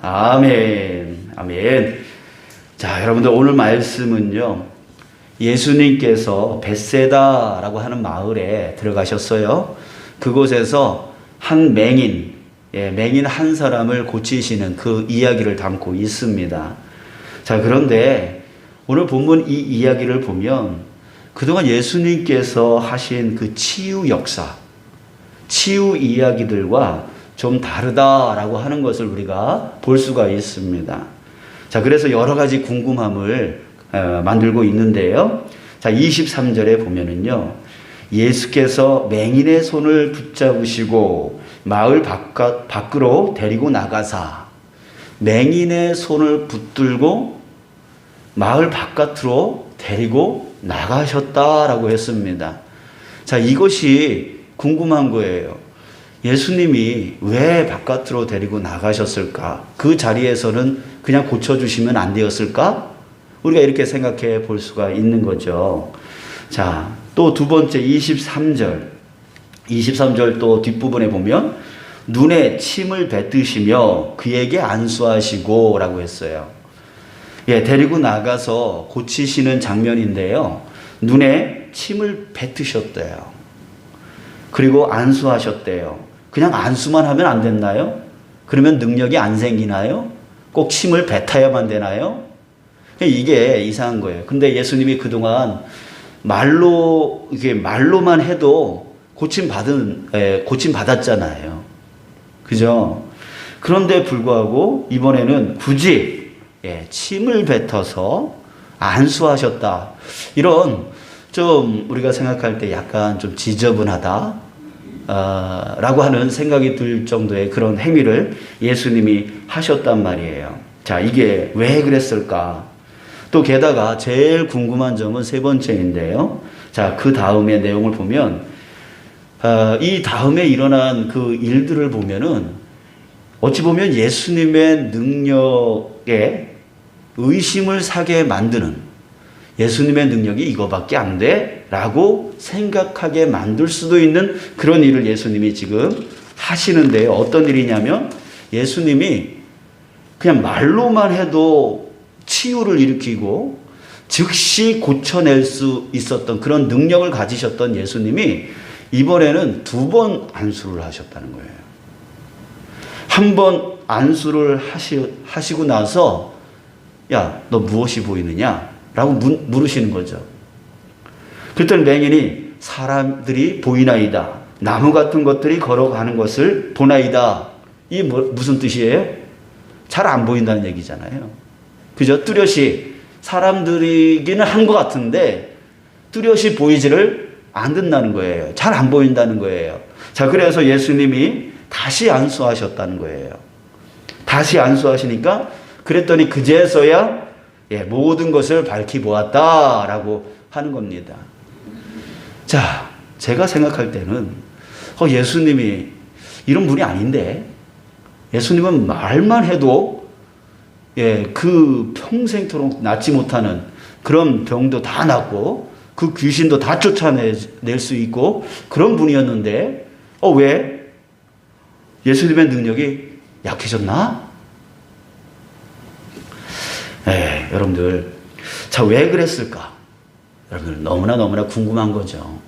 아멘. 아멘. 자, 여러분들 오늘 말씀은요, 예수님께서 벳세다라고 하는 마을에 들어가셨어요. 그곳에서 한 맹인 한 사람을 고치시는 그 이야기를 담고 있습니다. 자, 그런데 오늘 본문 이 이야기를 보면 그동안 예수님께서 하신 그 치유 역사, 치유 이야기들과 좀 다르다라고 하는 것을 우리가 볼 수가 있습니다. 자, 그래서 여러 가지 궁금함을 만들고 있는데요. 자, 23절에 보면은요, 예수께서 맹인의 손을 붙잡으시고 마을 밖으로 데리고 나가사, 맹인의 손을 붙들고 마을 바깥으로 데리고 나가셨다라고 했습니다. 자, 이것이 궁금한 거예요. 예수님이 왜 바깥으로 데리고 나가셨을까? 그 자리에서는 그냥 고쳐주시면 안 되었을까? 우리가 이렇게 생각해 볼 수가 있는 거죠. 자, 또 두 번째 23절 또 뒷부분에 보면 눈에 침을 뱉으시며 그에게 안수하시고 라고 했어요. 예, 데리고 나가서 고치시는 장면인데요. 눈에 침을 뱉으셨대요. 그리고 안수하셨대요. 그냥 안수만 하면 안 됐나요? 그러면 능력이 안 생기나요? 꼭 침을 뱉어야만 되나요? 이게 이상한 거예요. 근데 예수님이 그동안 말로만 해도 고침 받았잖아요. 그죠? 그런데 불구하고 이번에는 굳이 침을 뱉어서 안수하셨다. 이런 좀 우리가 생각할 때 약간 좀 지저분하다 라고 하는 생각이 들 정도의 그런 행위를 예수님이 하셨단 말이에요. 자, 이게 왜 그랬을까? 또 게다가 제일 궁금한 점은 세 번째인데요. 자, 그 다음의 내용을 보면 이 다음에 일어난 그 일들을 보면은 어찌 보면 예수님의 능력에 의심을 사게 만드는, 예수님의 능력이 이거밖에 안 돼? 라고 생각하게 만들 수도 있는 그런 일을 예수님이 지금 하시는데요. 어떤 일이냐면 예수님이 그냥 말로만 해도 치유를 일으키고 즉시 고쳐낼 수 있었던 그런 능력을 가지셨던 예수님이 이번에는 두 번 안수를 하셨다는 거예요. 한 번 안수를 하시고 나서 야, 너 무엇이 보이느냐? 라고 물으시는 거죠. 그랬더니 맹인이 사람들이 보이나이다. 나무 같은 것들이 걸어가는 것을 보나이다. 이게 무슨 뜻이에요? 잘 안 보인다는 얘기잖아요. 그죠? 뚜렷이 사람들이기는 한 것 같은데 뚜렷이 보이지를 않는다는 거예요. 잘 안 보인다는 거예요. 자, 그래서 예수님이 다시 안수하셨다는 거예요. 다시 안수하시니까 그랬더니 그제서야 모든 것을 밝히 보았다라고 하는 겁니다. 자, 제가 생각할 때는 예수님이 이런 분이 아닌데, 예수님은 말만 해도 그 평생토록 낫지 못하는 그런 병도 다 낫고 그 귀신도 다 쫓아낼 수 있고 그런 분이었는데 왜 예수님의 능력이 약해졌나? 여러분들, 자, 왜 그랬을까? 여러분들 너무나 궁금한 거죠.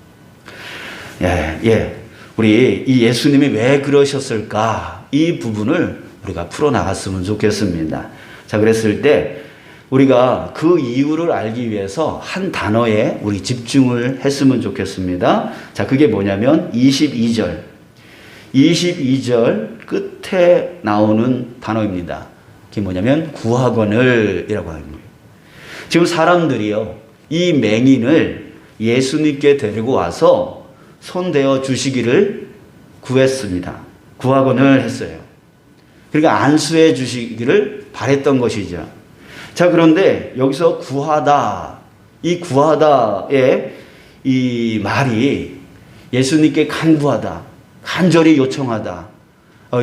우리 이 예수님이 왜 그러셨을까? 이 부분을 우리가 풀어나갔으면 좋겠습니다. 자, 그랬을 때 우리가 그 이유를 알기 위해서 한 단어에 우리 집중을 했으면 좋겠습니다. 자, 그게 뭐냐면 22절 끝에 나오는 단어입니다. 그게 뭐냐면 구하거늘 이라고 하는 거예요. 지금 사람들이요, 이 맹인을 예수님께 데리고 와서 손대어 주시기를 구했습니다. 구하거늘 했어요. 그러니까 안수해 주시기를 바랬던 것이죠. 자, 그런데 여기서 구하다, 이 구하다의 이 말이 예수님께 간구하다, 간절히 요청하다,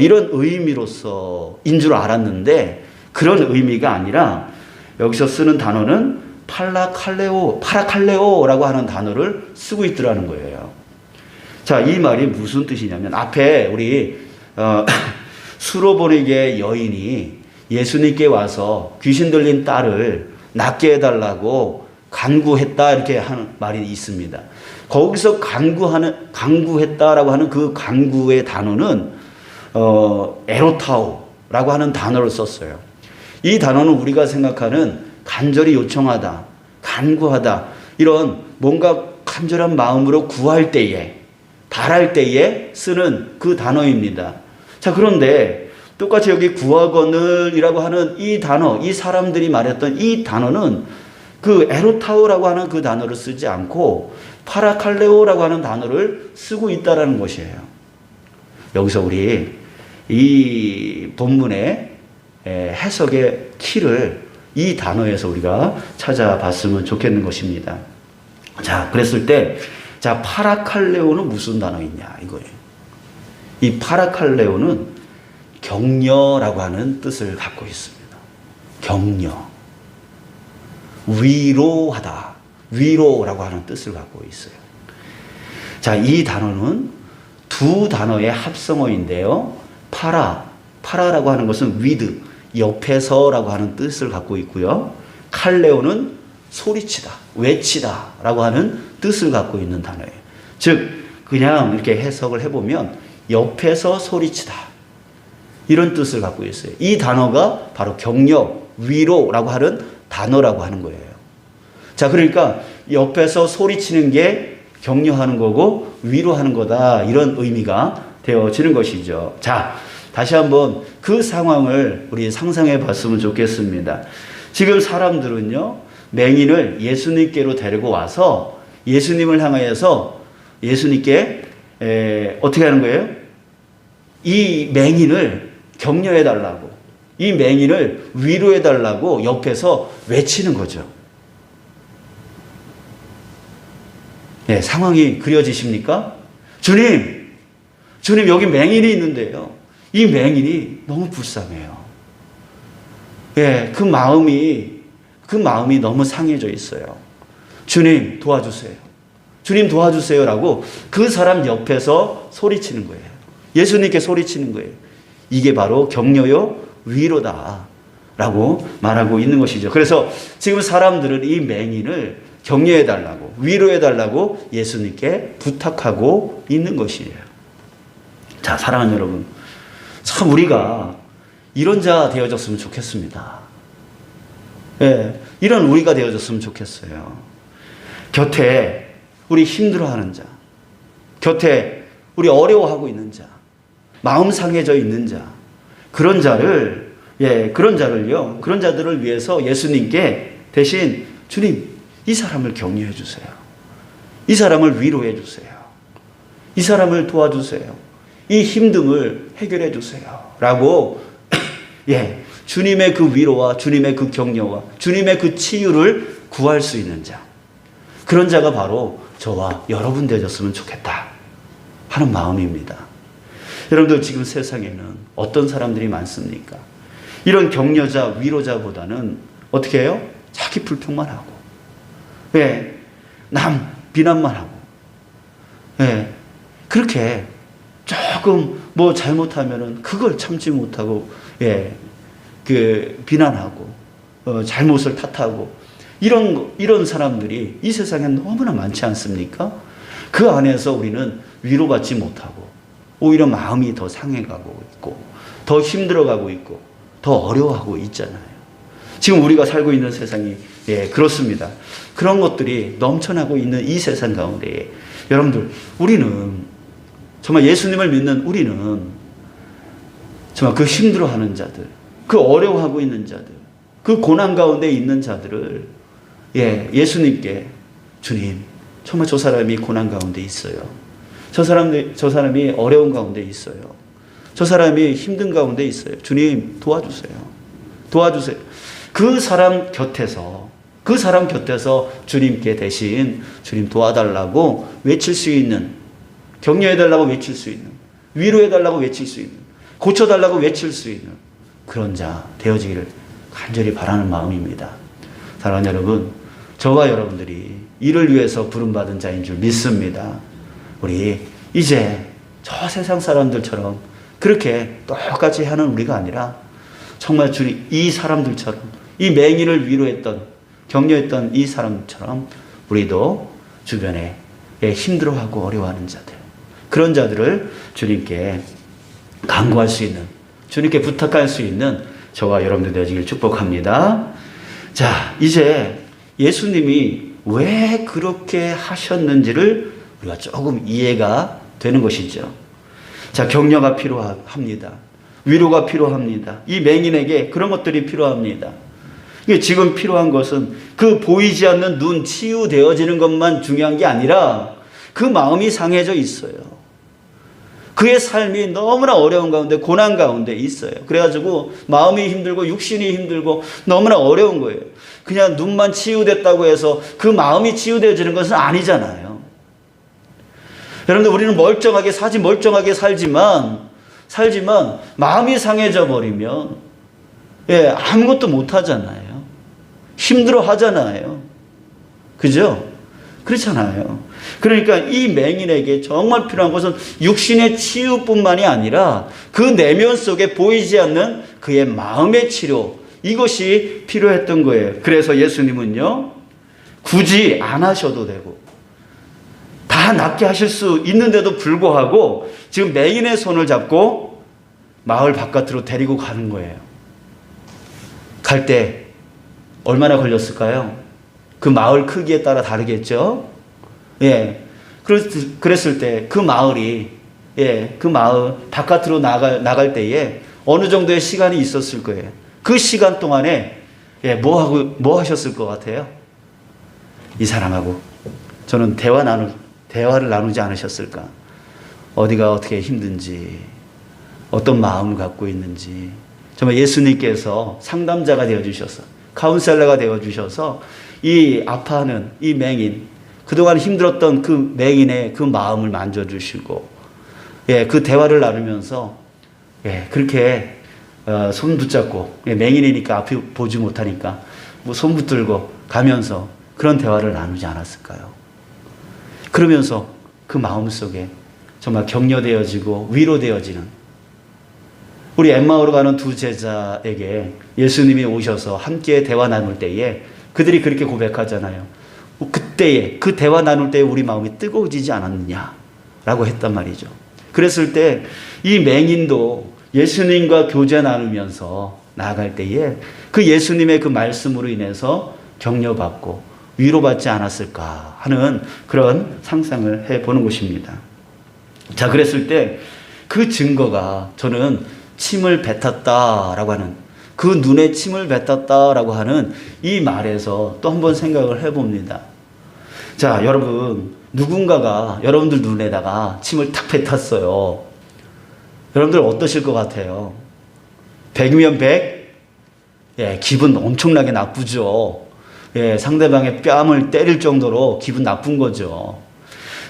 이런 의미로서인 줄 알았는데 그런 의미가 아니라 여기서 쓰는 단어는 파라칼레오라고 하는 단어를 쓰고 있더라는 거예요. 자, 이 말이 무슨 뜻이냐면 앞에 우리 수로보내게 여인이 예수님께 와서 귀신 들린 딸을 낫게 해달라고 간구했다 이렇게 하는 말이 있습니다. 거기서 간구했다라고 하는 그 간구의 단어는 에로타오라고 하는 단어를 썼어요. 이 단어는 우리가 생각하는 간절히 요청하다, 간구하다, 이런 뭔가 간절한 마음으로 구할 때에, 바랄 때에 쓰는 그 단어입니다. 자, 그런데 똑같이 여기 구하거늘이라고 하는 이 단어, 이 사람들이 말했던 이 단어는 그 에로타오라고 하는 그 단어를 쓰지 않고 파라칼레오라고 하는 단어를 쓰고 있다라는 것이에요. 여기서 우리 이 본문의 해석의 키를 이 단어에서 우리가 찾아봤으면 좋겠는 것입니다. 자, 그랬을 때, 자, 파라칼레오는 무슨 단어이냐, 이거예요. 이 파라칼레오는 격려라고 하는 뜻을 갖고 있습니다. 격려. 위로하다. 위로라고 하는 뜻을 갖고 있어요. 자, 이 단어는 두 단어의 합성어인데요. 파라라고 하는 것은 with, 옆에서라고 하는 뜻을 갖고 있고요. 칼레오는 소리치다, 외치다 라고 하는 뜻을 갖고 있는 단어예요. 즉, 그냥 이렇게 해석을 해보면 옆에서 소리치다, 이런 뜻을 갖고 있어요. 이 단어가 바로 격려, 위로라고 하는 단어라고 하는 거예요. 자, 그러니까 옆에서 소리치는 게 격려하는 거고 위로하는 거다, 이런 의미가 되어지는 것이죠. 자, 다시 한번 그 상황을 우리 상상해 봤으면 좋겠습니다. 지금 사람들은요, 맹인을 예수님께로 데리고 와서 예수님을 향하여서 예수님께 어떻게 하는 거예요? 이 맹인을 격려해 달라고, 이 맹인을 위로해 달라고 옆에서 외치는 거죠. 네, 상황이 그려지십니까? 주님 여기 맹인이 있는데요, 이 맹인이 너무 불쌍해요. 예, 그 마음이 너무 상해져 있어요. 주님 도와주세요. 주님 도와주세요라고 그 사람 옆에서 소리치는 거예요. 예수님께 소리치는 거예요. 이게 바로 격려요, 위로다 라고 말하고 있는 것이죠. 그래서 지금 사람들은 이 맹인을 격려해 달라고, 위로해 달라고 예수님께 부탁하고 있는 것이에요. 자, 사랑하는 여러분, 참 우리가 이런 자 되어졌으면 좋겠습니다. 예, 이런 우리가 되어졌으면 좋겠어요. 곁에 우리 힘들어하는 자, 곁에 우리 어려워하고 있는 자, 마음 상해져 있는 자, 그런 자들을 위해서 예수님께 대신 주님, 이 사람을 격려해 주세요. 이 사람을 위로해 주세요. 이 사람을 도와주세요. 이 힘듦을 해결해 주세요. 라고, 주님의 그 위로와 주님의 그 격려와 주님의 그 치유를 구할 수 있는 자. 그런 자가 바로 저와 여러분 되었으면 좋겠다 하는 마음입니다. 여러분들, 지금 세상에는 어떤 사람들이 많습니까? 이런 격려자, 위로자보다는 어떻게 해요? 자기 불평만 하고, 남 비난만 하고, 그렇게 조금 뭐 잘못하면은 그걸 참지 못하고, 비난하고, 잘못을 탓하고, 이런 사람들이 이 세상에 너무나 많지 않습니까? 그 안에서 우리는 위로받지 못하고, 오히려 마음이 더 상해가고 있고, 더 힘들어가고 있고, 더 어려워하고 있잖아요. 지금 우리가 살고 있는 세상이 그렇습니다. 그런 것들이 넘쳐나고 있는 이 세상 가운데 여러분들, 우리는 정말 예수님을 믿는 우리는 정말 그 힘들어하는 자들, 그 어려워하고 있는 자들, 그 고난 가운데 있는 자들을 예수님께, 주님, 정말 저 사람이 고난 가운데 있어요. 저 사람이 어려운 가운데 있어요. 저 사람이 힘든 가운데 있어요. 주님 도와주세요. 도와주세요. 그 사람 곁에서 주님께 대신 주님 도와달라고 외칠 수 있는, 격려해달라고 외칠 수 있는, 위로해달라고 외칠 수 있는, 고쳐달라고 외칠 수 있는 그런 자 되어지기를 간절히 바라는 마음입니다. 사랑하는 여러분, 저와 여러분들이 이를 위해서 부름받은 자인 줄 믿습니다. 우리 이제 저 세상 사람들처럼 그렇게 똑같이 하는 우리가 아니라 정말 주님 이 사람들처럼 이 맹인을 위로했던 격려했던 이 사람처럼 우리도 주변에 힘들어하고 어려워하는 자들, 그런 자들을 주님께 간구할 수 있는, 주님께 부탁할 수 있는 저와 여러분들 되시길 축복합니다. 자, 이제 예수님이 왜 그렇게 하셨는지를 우리가 조금 이해가 되는 것이죠. 자, 격려가 필요합니다. 위로가 필요합니다. 이 맹인에게 그런 것들이 필요합니다. 지금 필요한 것은 그 보이지 않는 눈 치유되어지는 것만 중요한 게 아니라 그 마음이 상해져 있어요. 그의 삶이 너무나 어려운 가운데, 고난 가운데 있어요. 그래가지고 마음이 힘들고 육신이 힘들고 너무나 어려운 거예요. 그냥 눈만 치유됐다고 해서 그 마음이 치유되어지는 것은 아니잖아요. 여러분들, 우리는 멀쩡하게 살지만 마음이 상해져 버리면 아무것도 못 하잖아요. 힘들어 하잖아요. 그죠? 그렇잖아요. 그러니까 이 맹인에게 정말 필요한 것은 육신의 치유뿐만이 아니라 그 내면 속에 보이지 않는 그의 마음의 치료, 이것이 필요했던 거예요. 그래서 예수님은요, 굳이 안 하셔도 되고 다 낫게 하실 수 있는데도 불구하고 지금 맹인의 손을 잡고 마을 바깥으로 데리고 가는 거예요. 갈 때 얼마나 걸렸을까요? 그 마을 크기에 따라 다르겠죠? 그랬을 때 그 마을이, 그 마을 바깥으로 나갈 때에 어느 정도의 시간이 있었을 거예요. 그 시간 동안에, 뭐 하셨을 것 같아요? 이 사람하고 저는 대화를 나누지 않으셨을까? 어디가 어떻게 힘든지, 어떤 마음을 갖고 있는지, 정말 예수님께서 상담자가 되어주셔서, 카운셀러가 되어주셔서 이 아파하는 이 맹인, 그동안 힘들었던 그 맹인의 그 마음을 만져주시고, 그 대화를 나누면서, 그렇게 손 붙잡고, 맹인이니까 앞이 보지 못하니까 뭐 손 붙들고 가면서 그런 대화를 나누지 않았을까요? 그러면서 그 마음 속에 정말 격려되어지고 위로되어지는, 우리 엠마오로 가는 두 제자에게 예수님이 오셔서 함께 대화 나눌 때에 그들이 그렇게 고백하잖아요. 그때에, 그 대화 나눌 때에 우리 마음이 뜨거워지지 않았느냐라고 했단 말이죠. 그랬을 때 이 맹인도 예수님과 교제 나누면서 나아갈 때에 그 예수님의 그 말씀으로 인해서 격려받고 위로받지 않았을까 하는 그런 상상을 해보는 것입니다. 자, 그랬을 때 그 증거가, 저는 침을 뱉었다라고 하는, 그 눈에 침을 뱉었다라고 하는 이 말에서 또 한번 생각을 해봅니다. 자, 여러분, 누군가가 여러분들 눈에다가 침을 탁 뱉었어요. 여러분들 어떠실 것 같아요? 100이면 100? 기분 엄청나게 나쁘죠. 상대방의 뺨을 때릴 정도로 기분 나쁜 거죠.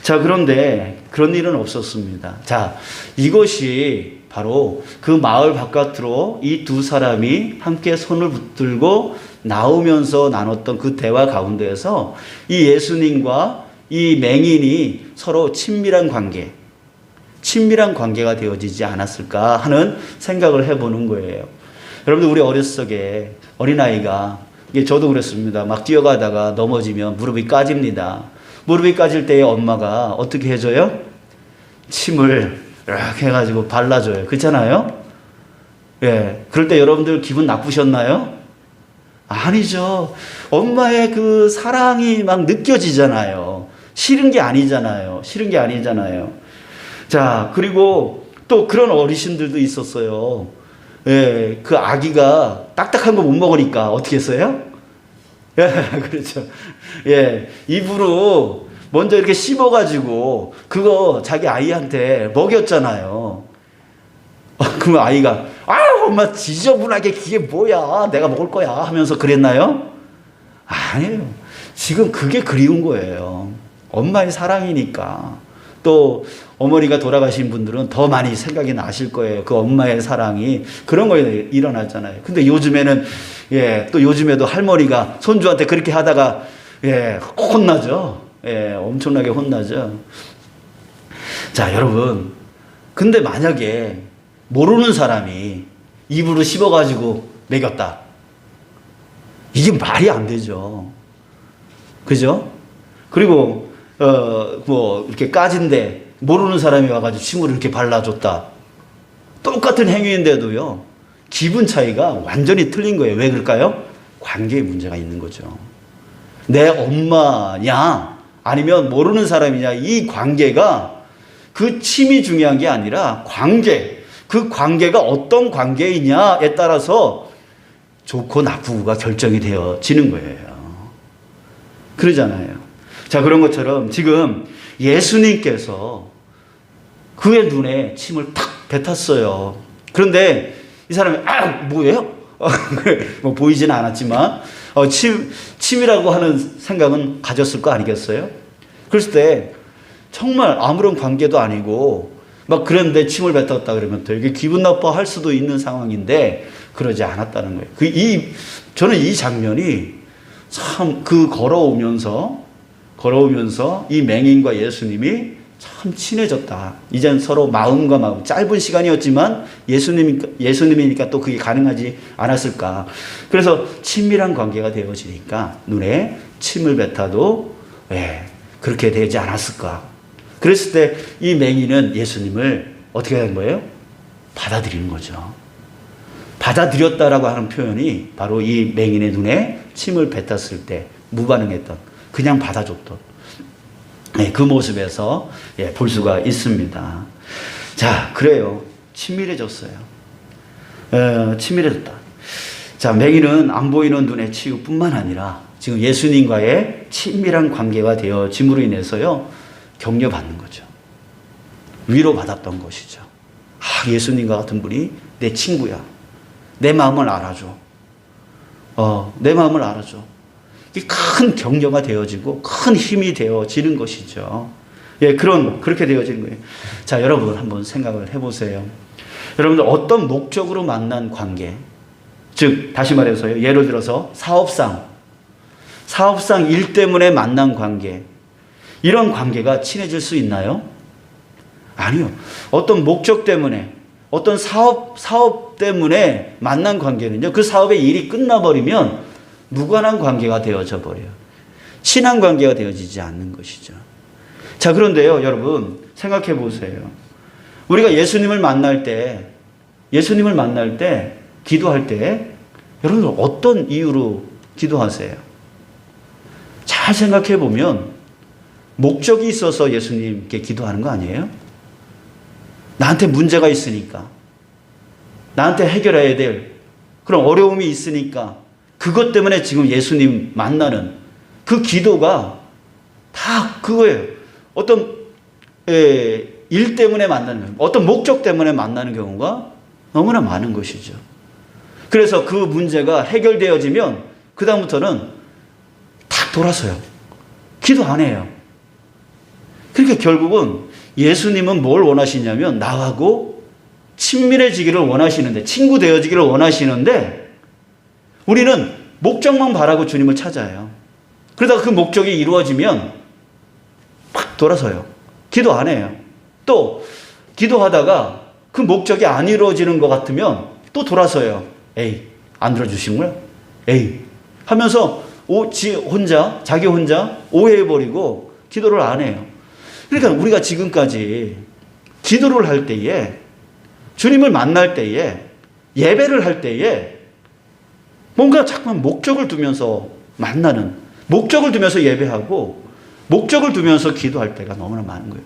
자, 그런데 그런 일은 없었습니다. 자, 이것이 바로 그 마을 바깥으로 이 두 사람이 함께 손을 붙들고 나오면서 나눴던 그 대화 가운데에서 이 예수님과 이 맹인이 서로 친밀한 관계가 되어지지 않았을까 하는 생각을 해보는 거예요. 여러분들, 우리 어렸을 적에 어린아이가, 저도 그랬습니다. 막 뛰어가다가 넘어지면 무릎이 까집니다. 무릎이 까질 때에 엄마가 어떻게 해줘요? 침을 이렇게 해가지고 발라줘요. 그렇잖아요? 그럴 때 여러분들 기분 나쁘셨나요? 아니죠. 엄마의 그 사랑이 막 느껴지잖아요. 싫은 게 아니잖아요. 자, 그리고 또 그런 어르신들도 있었어요. 그 아기가 딱딱한 거 못 먹으니까 어떻게 했어요? 그렇죠. 입으로 먼저 이렇게 씹어가지고 그거 자기 아이한테 먹였잖아요. 그러면 아이가, 엄마 지저분하게 그게 뭐야, 내가 먹을 거야 하면서 그랬나요? 아니에요. 지금 그게 그리운 거예요. 엄마의 사랑이니까. 또 어머니가 돌아가신 분들은 더 많이 생각이 나실 거예요. 그 엄마의 사랑이 그런 거에 일어나잖아요. 근데 요즘에는, 또 요즘에도 할머니가 손주한테 그렇게 하다가, 혼나죠. 엄청나게 혼나죠. 자, 여러분. 근데 만약에 모르는 사람이 입으로 씹어가지고 먹였다. 이게 말이 안 되죠. 그죠? 그리고 뭐 이렇게 까진데 모르는 사람이 와가지고 침을 이렇게 발라줬다. 똑같은 행위인데도요, 기분 차이가 완전히 틀린 거예요. 왜 그럴까요? 관계에 문제가 있는 거죠. 내 엄마냐 아니면 모르는 사람이냐, 이 관계가, 그 침이 중요한 게 아니라 관계, 그 관계가 어떤 관계이냐에 따라서 좋고 나쁘고가 결정이 되어지는 거예요. 그러잖아요. 자, 그런 것처럼 지금 예수님께서 그의 눈에 침을 탁 뱉었어요. 그런데 이 사람이 뭐예요? 뭐 보이지는 않았지만 침이라고 하는 생각은 가졌을 거 아니겠어요? 그랬을 때 정말 아무런 관계도 아니고 막 그런데 침을 뱉었다 그러면 되게 기분 나빠할 수도 있는 상황인데 그러지 않았다는 거예요. 저는 이 장면이 참 걸어오면서 이 맹인과 예수님이 참 친해졌다. 이젠 서로 마음과 마음, 짧은 시간이었지만 예수님이니까 또 그게 가능하지 않았을까. 그래서 친밀한 관계가 되어지니까 눈에 침을 뱉어도 그렇게 되지 않았을까. 그랬을 때 이 맹인은 예수님을 어떻게 한 거예요? 받아들이는 거죠. 받아들였다라고 하는 표현이 바로 이 맹인의 눈에 침을 뱉었을 때 무반응했던, 그냥 받아줬던 그 모습에서 볼 수가 있습니다. 자, 그래요. 친밀해졌어요. 친밀해졌다. 자, 맹인은 안 보이는 눈의 치유뿐만 아니라 지금 예수님과의 친밀한 관계가 되어짐으로 인해서요, 격려받는 거죠. 위로받았던 것이죠. 예수님과 같은 분이 내 친구야. 내 마음을 알아줘. 내 마음을 알아줘. 큰 격려가 되어지고 큰 힘이 되어지는 것이죠. 그렇게 되어지는 거예요. 자, 여러분 한번 생각을 해보세요. 여러분들 어떤 목적으로 만난 관계, 즉 다시 말해서요, 예를 들어서 사업상 일 때문에 만난 관계, 이런 관계가 친해질 수 있나요? 아니요. 어떤 목적 때문에, 어떤 사업 때문에 만난 관계는요, 그 사업의 일이 끝나버리면 무관한 관계가 되어져 버려요. 친한 관계가 되어지지 않는 것이죠. 자, 그런데요, 여러분 생각해 보세요. 우리가 예수님을 만날 때, 기도할 때 여러분 어떤 이유로 기도하세요? 잘 생각해 보면 목적이 있어서 예수님께 기도하는 거 아니에요? 나한테 문제가 있으니까, 나한테 해결해야 될 그런 어려움이 있으니까, 그것 때문에 지금 예수님 만나는 그 기도가 다 그거예요. 어떤 일 때문에 만나는, 어떤 목적 때문에 만나는 경우가 너무나 많은 것이죠. 그래서 그 문제가 해결되어지면 그 다음부터는 탁 돌아서요. 기도 안 해요. 그러니까 결국은 예수님은 뭘 원하시냐면 나하고 친밀해지기를 원하시는데, 친구 되어지기를 원하시는데, 우리는 목적만 바라고 주님을 찾아요. 그러다가 그 목적이 이루어지면 팍 돌아서요. 기도 안 해요. 또 기도하다가 그 목적이 안 이루어지는 것 같으면 또 돌아서요. 안 들어주신 거야? 하면서 자기 혼자 오해해버리고 기도를 안 해요. 그러니까 우리가 지금까지 기도를 할 때에, 주님을 만날 때에, 예배를 할 때에 뭔가 자꾸만 목적을 두면서 만나는, 목적을 두면서 예배하고 목적을 두면서 기도할 때가 너무나 많은 거예요.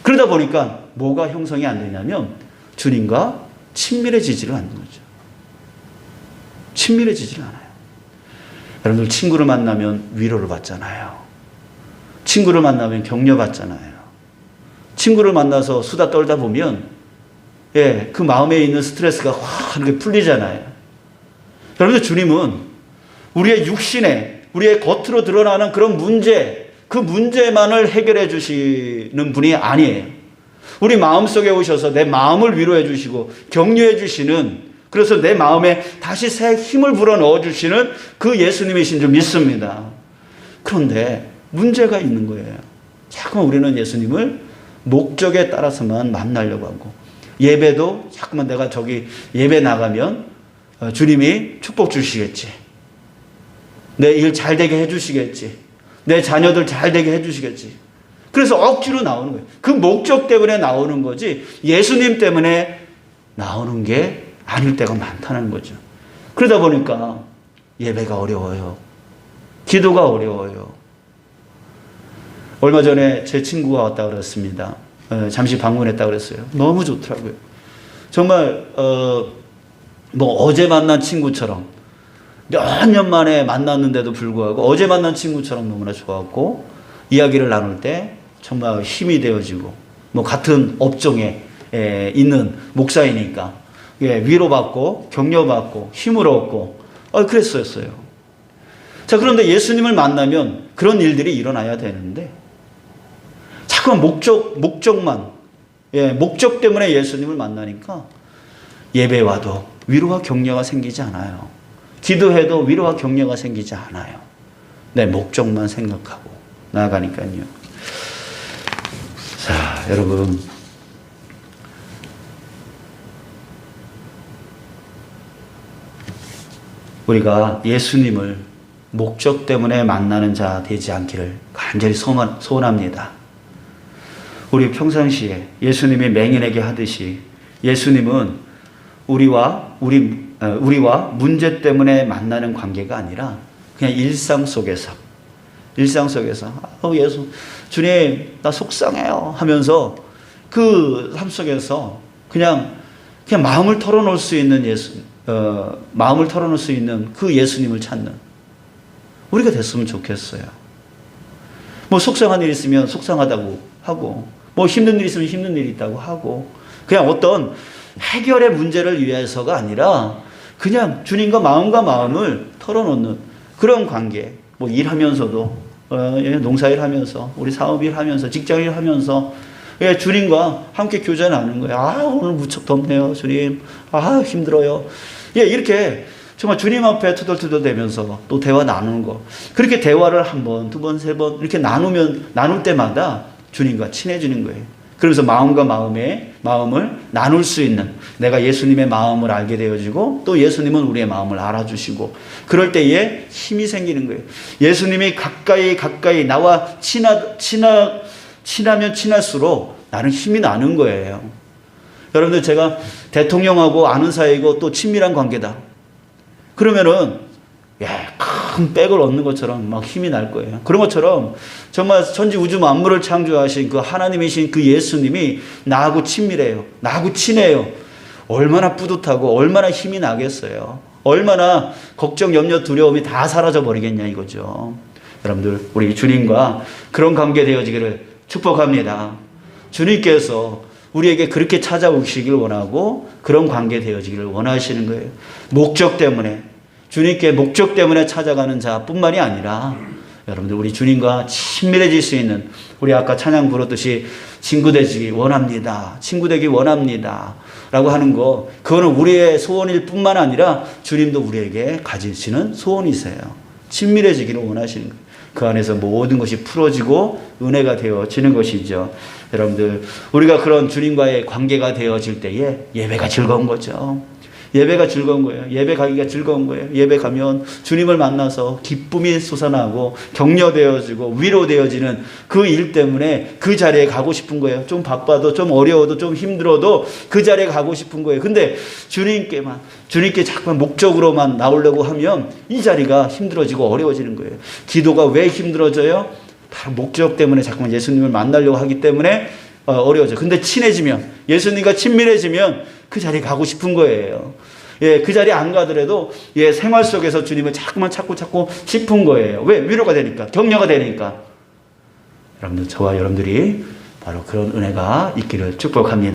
그러다 보니까 뭐가 형성이 안 되냐면 주님과 친밀해지지를 않는 거죠. 친밀해지지를 않아요. 여러분들 친구를 만나면 위로를 받잖아요. 친구를 만나면 격려받잖아요. 친구를 만나서 수다 떨다 보면 그 마음에 있는 스트레스가 확 이렇게 풀리잖아요. 여러분들 주님은 우리의 육신에, 우리의 겉으로 드러나는 그런 문제, 그 문제만을 해결해 주시는 분이 아니에요. 우리 마음속에 오셔서 내 마음을 위로해 주시고 격려해 주시는, 그래서 내 마음에 다시 새 힘을 불어넣어 주시는 그 예수님이신 줄 믿습니다. 그런데 문제가 있는 거예요. 자꾸만 우리는 예수님을 목적에 따라서만 만나려고 하고, 예배도 자꾸만 내가 저기 예배 나가면 주님이 축복 주시겠지. 내 일 잘 되게 해주시겠지. 내 자녀들 잘 되게 해주시겠지. 그래서 억지로 나오는 거예요. 그 목적 때문에 나오는 거지 예수님 때문에 나오는 게 아닐 때가 많다는 거죠. 그러다 보니까 예배가 어려워요. 기도가 어려워요. 얼마 전에 제 친구가 왔다 그랬습니다. 잠시 방문했다 그랬어요. 너무 좋더라고요. 정말 뭐 어제 만난 친구처럼 몇 년 만에 만났는데도 불구하고 어제 만난 친구처럼 너무나 좋았고 이야기를 나눌 때 정말 힘이 되어지고 뭐 같은 업종에 있는 목사이니까 위로받고 격려받고 힘을 얻고 그랬었어요. 자, 그런데 예수님을 만나면 그런 일들이 일어나야 되는데 자꾸만 목적만 목적 때문에 예수님을 만나니까 예배 와도 위로와 격려가 생기지 않아요. 기도해도 위로와 격려가 생기지 않아요. 내 목적만 생각하고 나아가니까요. 자, 여러분, 우리가 예수님을 목적 때문에 만나는 자 되지 않기를 간절히 소원합니다. 우리 평상시에 예수님이 맹인에게 하듯이 예수님은 우리와 문제 때문에 만나는 관계가 아니라 그냥 일상 속에서 예수 주님 나 속상해요 하면서 그 삶 속에서 그냥 마음을 털어놓을 수 있는 마음을 털어놓을 수 있는 그 예수님을 찾는 우리가 됐으면 좋겠어요. 뭐 속상한 일 있으면 속상하다고 하고 뭐 힘든 일 있으면 힘든 일이 있다고 하고 그냥 어떤 해결의 문제를 위해서가 아니라 그냥 주님과 마음을 털어놓는 그런 관계. 뭐 일하면서도 농사일 하면서 우리 사업일 하면서 직장일 하면서 주님과 함께 교제 나누는 거예요. 오늘 무척 덥네요 주님. 힘들어요. 이렇게 정말 주님 앞에 투덜투덜 대면서 또 대화 나누는 거. 그렇게 대화를 한 번, 두 번, 세 번 이렇게 나눌 때마다 주님과 친해지는 거예요. 그러면서 마음과 마음을 나눌 수 있는 내가 예수님의 마음을 알게 되어지고 또 예수님은 우리의 마음을 알아주시고 그럴 때에 힘이 생기는 거예요. 예수님이 가까이 나와 친하면 친할수록 나는 힘이 나는 거예요. 여러분들 제가 대통령하고 아는 사이고 또 친밀한 관계다. 그러면은 큰 백을 얻는 것처럼 막 힘이 날 거예요. 그런 것처럼 정말 천지 우주 만물을 창조하신 그 하나님이신 그 예수님이 나하고 친밀해요. 나하고 친해요. 얼마나 뿌듯하고 얼마나 힘이 나겠어요. 얼마나 걱정, 염려, 두려움이 다 사라져 버리겠냐 이거죠. 여러분들 우리 주님과 그런 관계 되어지기를 축복합니다. 주님께서 우리에게 그렇게 찾아오시길 원하고 그런 관계 되어지기를 원하시는 거예요. 목적 때문에 주님께 목적 때문에 찾아가는 자뿐만이 아니라 여러분들 우리 주님과 친밀해질 수 있는 우리 아까 찬양 부르듯이 친구 되기 원합니다. 친구 되기 원합니다. 라고 하는 거 그거는 우리의 소원일 뿐만 아니라 주님도 우리에게 가지시는 소원이세요. 친밀해지기를 원하시는 거예요. 그 안에서 모든 것이 풀어지고 은혜가 되어지는 것이죠. 여러분들 우리가 그런 주님과의 관계가 되어질 때에 예배가 즐거운 거죠. 예배가 즐거운 거예요. 예배 가기가 즐거운 거예요. 예배 가면 주님을 만나서 기쁨이 솟아나고 격려되어지고 위로되어지는 그 일 때문에 그 자리에 가고 싶은 거예요. 좀 바빠도 좀 어려워도 좀 힘들어도 그 자리에 가고 싶은 거예요. 근데 주님께 자꾸만 목적으로만 나오려고 하면 이 자리가 힘들어지고 어려워지는 거예요. 기도가 왜 힘들어져요? 바로 목적 때문에 자꾸만 예수님을 만나려고 하기 때문에 어려워져. 근데 친해지면 예수님과 친밀해지면 그 자리에 가고 싶은 거예요. 그 자리에 안 가더라도 생활 속에서 주님을 자꾸만 찾고 싶은 거예요. 왜? 위로가 되니까, 격려가 되니까. 여러분들 저와 여러분들이 바로 그런 은혜가 있기를 축복합니다.